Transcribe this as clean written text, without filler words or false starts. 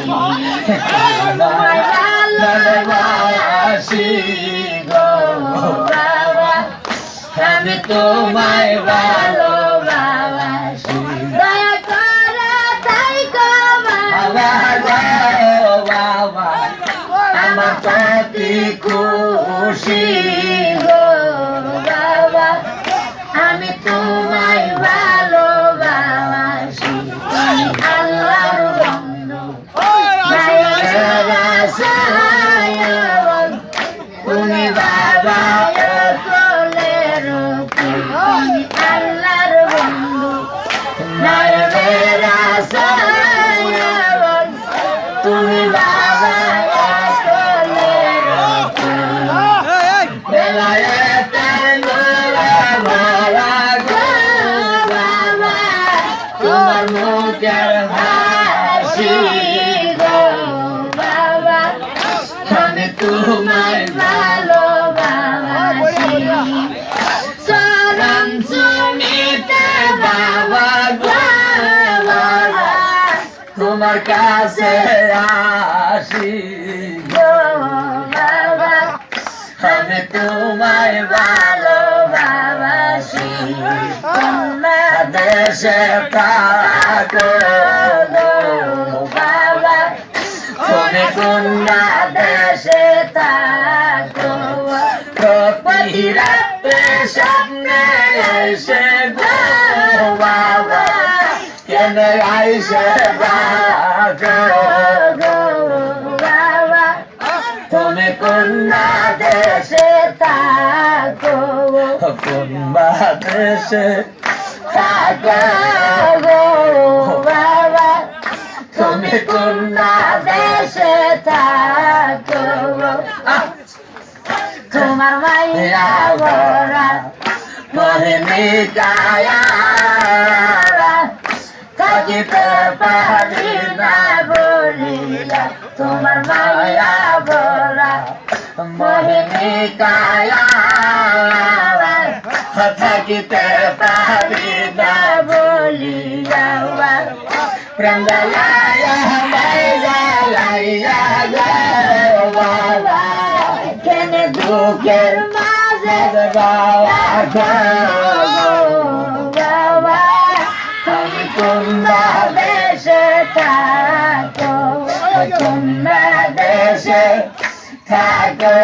তোমায় ভালোবাসি গো বাবা আমি তোমায় ভালোবাসি দয়া করে তাই গো বাবা বাবা আমার প্রতি খুশি গো বাবা আমি তোমায় ভালোবাসি তুমি আল্লাহর বন্ধু তুমি বাবা কোলের তুমি আল্লাহর বন্ধু তুমি বাবা কোলের তোমার মুখের হাসি গো বাবা আমি তোমায় ভালোবাসি চরণ চুমিতে বাবা গো বাবা তোমার কাছে আসি গো বাবা আমি তোমায় ভালোবাসি তোমরা দেশে থাকো গো বাবা তুমি কোন্না দেশে থাকো প্রতি রাতে সামনে এসে গো বাবা কেন আইসে থাকো গো বাবা তুমি কোন্না দেশে থাকো কোন্না দেশে থাকো গো বাবা তুমি কোন্না দেশে থাকো তোমার মাইয়া বরা মহিনী কায়া থাকিতে পারি না বলিয়া তোমার মায়া বরা মহিনী কায়া থাকিতে পারি না বলিয়া প্রেম জ্বালায়া জ্বালাইয়া বাবা কেন দুঃখের মাঝে বাবা বাবা আমি তোমরা দেশে থাকো তোমরা দেশে থাকো